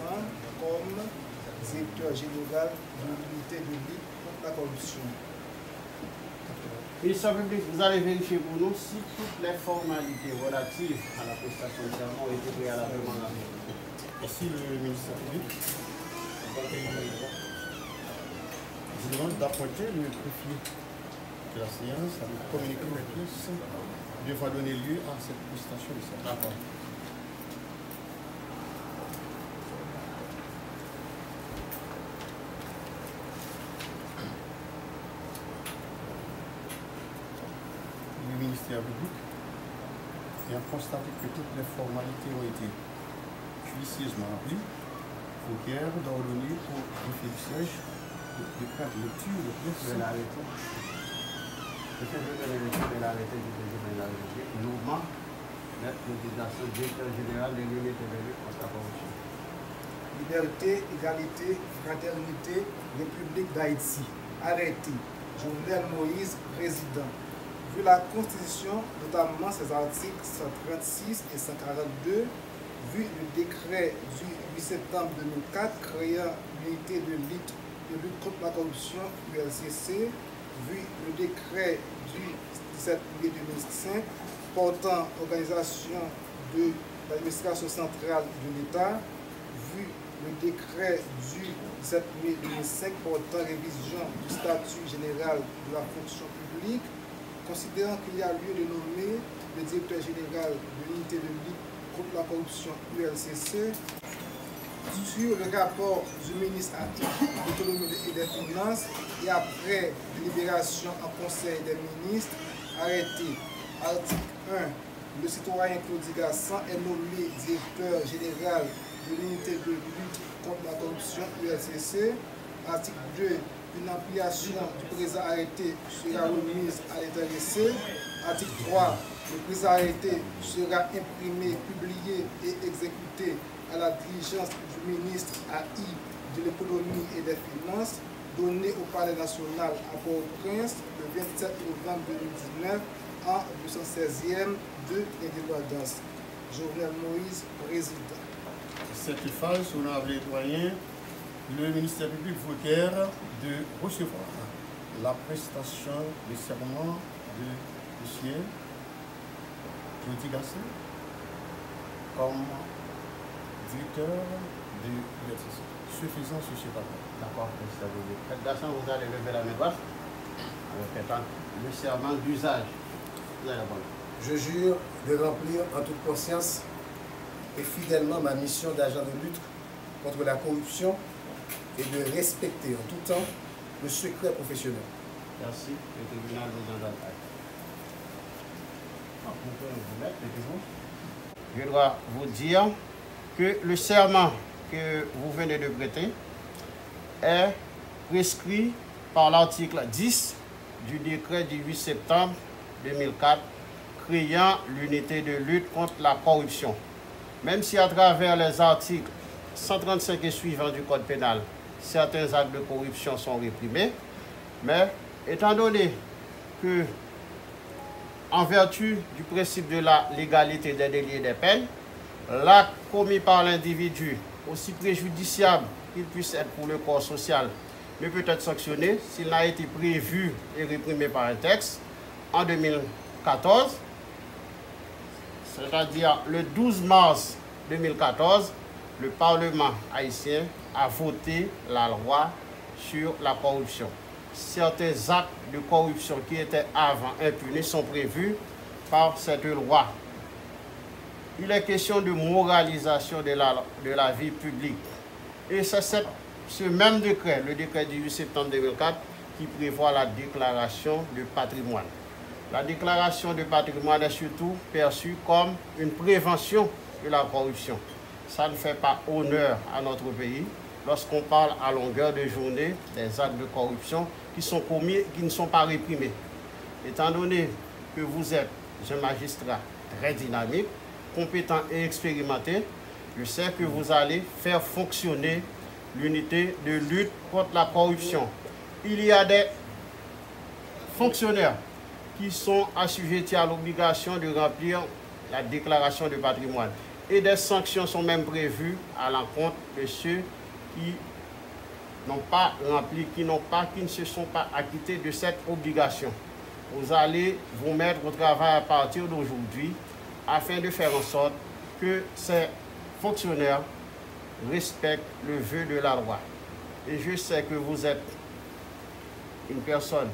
serment comme directeur général de l'unité de lutte contre la corruption. Ministère public, vous allez vérifier pour nous si toutes les formalités relatives à la prestation de serment ont été préalablement remplies. Merci le ministère public. Je demande d'appointer le greffier de la séance à nous communiquer les pièces devant donner lieu à cette prestation de serment. D'accord. Le ministère public ayant constaté que toutes les formalités ont été judicieusement remplies, Fouquier d'ordonner au greffier du siège de faire lecture de pièces. De l'arrêté. Le chef de l'arrêté du président de la République, mouvement, lettre de désignation directeur général de l'unité de lutte contre la corruption. Liberté, égalité, fraternité, République d'Haïti. Arrêté. Jovenel Moïse, président. Vu la Constitution, notamment ses articles 136 et 142, vu le décret du 8 septembre 2004 créant l'unité de lutte contre la corruption ULCC, vu le décret du 17 juillet 2005 portant organisation de l'administration centrale de l'État, vu le décret du 17 juillet 2005 portant révision du statut général de la fonction publique, considérant qu'il y a lieu de nommer le directeur général de l'unité de lutte contre la corruption ULCC, sur le rapport du ministre à l'économie et des finances et après délibération en conseil des ministres, arrêté. Article 1. Le citoyen Claude Gassan est nommé directeur général de l'unité de lutte contre la corruption ULCC. Article 2. Une ampliation du présent arrêté sera remise à l'intéressé. Article 3. Le présent arrêté sera imprimé, publié et exécuté à la diligence du ministre AI de l'économie et des finances, donné au Palais national à Port-au-Prince le 27 novembre 2019 en 216e de l'indépendance. Jovenel Moïse, président. Cette phase, honorable doyen, le ministère public Fouquier de recevoir la prestation de serment de M. Claude Gassan comme directeur de l'ULCC. Suffisant sur ce rapport. D'accord, ministère public. Faites Gassan, vous allez lever la main droite. Le serment d'usage. Vous allez la parole. Je jure de remplir en toute conscience et fidèlement ma mission d'agent de lutte contre la corruption et de respecter en tout temps le secret professionnel. Merci. Le tribunal vous en donne acte. Vous pouvez vous mettre, mettez-vous. Je dois vous dire que le serment que vous venez de prêter est prescrit par l'article 10 du décret du 8 septembre 2004 créant l'unité de lutte contre la corruption. Même si à travers les articles 135 et suivants du Code pénal, certains actes de corruption sont réprimés, mais étant donné que, en vertu du principe de la légalité des délits et des peines, l'acte commis par l'individu, aussi préjudiciable qu'il puisse être pour le corps social, ne peut être sanctionné s'il n'a été prévu et réprimé par un texte en 2014, c'est-à-dire le 12 mars 2014, le Parlement haïtien a voté la loi sur la corruption. Certains actes de corruption qui étaient avant impunis sont prévus par cette loi. Il est question de moralisation de la vie publique. Et c'est ce même décret, le décret du 8 septembre 2004, qui prévoit la déclaration de patrimoine. La déclaration de patrimoine est surtout perçue comme une prévention de la corruption. Ça ne fait pas honneur à notre pays lorsqu'on parle à longueur de journée des actes de corruption qui sont commis et qui ne sont pas réprimés. Étant donné que vous êtes un magistrat très dynamique, compétent et expérimenté, je sais que vous allez faire fonctionner l'unité de lutte contre la corruption. Il y a des fonctionnaires qui sont assujettis à l'obligation de remplir la déclaration de patrimoine. et des sanctions sont même prévues à l'encontre de ceux qui n'ont pas rempli, qui ne se sont pas acquittés de cette obligation. Vous allez vous mettre au travail à partir d'aujourd'hui afin de faire en sorte que ces fonctionnaires respectent le vœu de la loi. Et je sais que vous êtes une personne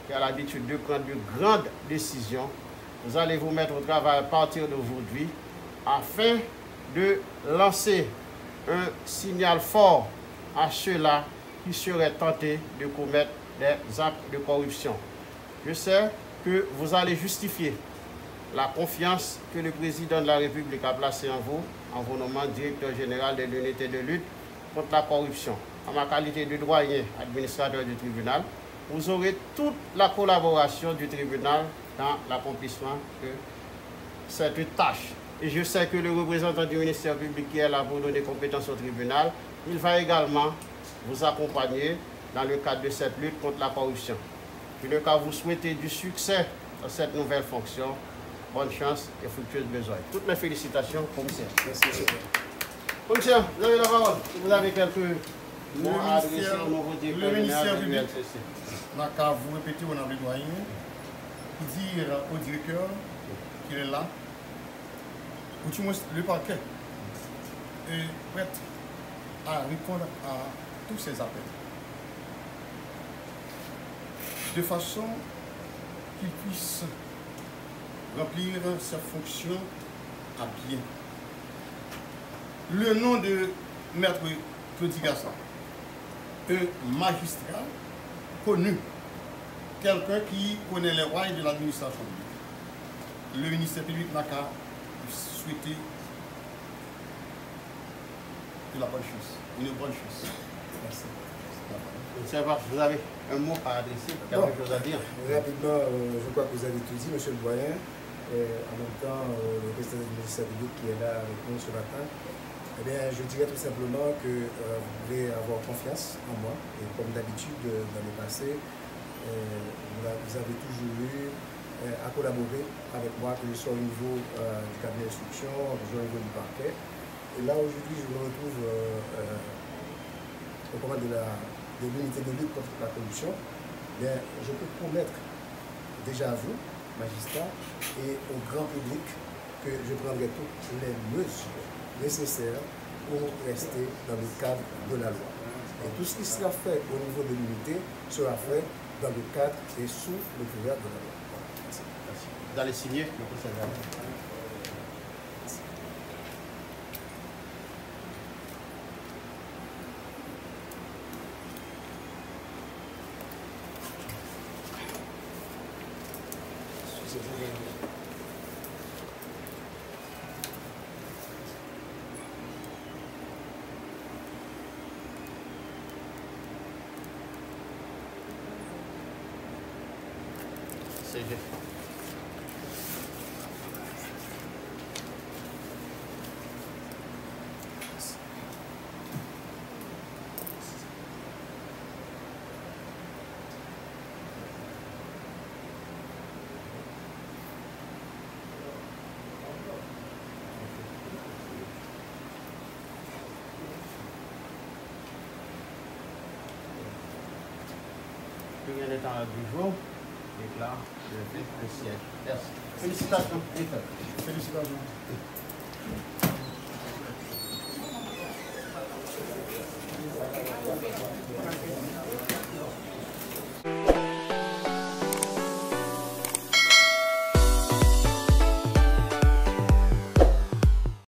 qui a l'habitude de prendre de grandes décisions. Vous allez vous mettre au travail à partir d'aujourd'hui afin de lancer un signal fort à ceux-là qui seraient tentés de commettre des actes de corruption. Je sais que vous allez justifier la confiance que le président de la République a placée en vous nommant directeur général de l'unité de lutte contre la corruption. En ma qualité de doyen administrateur du tribunal, vous aurez toute la collaboration du tribunal dans l'accomplissement de cette tâche. Et je sais que le représentant du ministère public qui est là pour donner compétence au tribunal, il va également vous accompagner dans le cadre de cette lutte contre la corruption. Puis le cas vous souhaitez du succès dans cette nouvelle fonction, bonne chance et fructueuse besogne. Toutes mes félicitations, commissaire. Merci, monsieur. Commissaire, vous avez la parole. Vous avez quelques mots à adresser au nouveau directeur général de l'ULCC. N'a qu'à vous répéter au nom du doyen, dire au directeur qu'il est là, ou du moins le parquet, est prêt à répondre à tous ces appels. De façon qu'il puisse remplir sa fonction à bien. Le nom de Maître Claudie Gasson, un magistrat connu, quelqu'un qui connaît les rois de l'administration publique. Le ministère public n'a qu'à souhaiter de la bonne chose, une bonne chose. Merci. Vous avez un mot à adresser, quelque chose à dire? Rapidement, je crois que vous avez tout dit, monsieur le doyen. En même temps, le président du ministère public qui est là avec nous ce matin. Eh bien, je dirais tout simplement que vous devez avoir confiance en moi. Et comme d'habitude, dans le passé, vous avez toujours eu à collaborer avec moi, que je sois au niveau du cabinet d'instruction, que je sois au niveau du parquet. Et là, aujourd'hui, je me retrouve au commande de l'unité de lutte contre la corruption. Bien, je peux promettre déjà à vous, magistrat, et au grand public, que je prendrai toutes les mesures nécessaires pour rester dans le cadre de la loi. Et tout ce qui sera fait au niveau de l'unité sera fait dans le cadre et sous le couvert de la loi. Merci. Vous allez signer le procès-verbal. CG. Premier d'état du jour déclare le siège. Merci. Félicitations. Félicitations.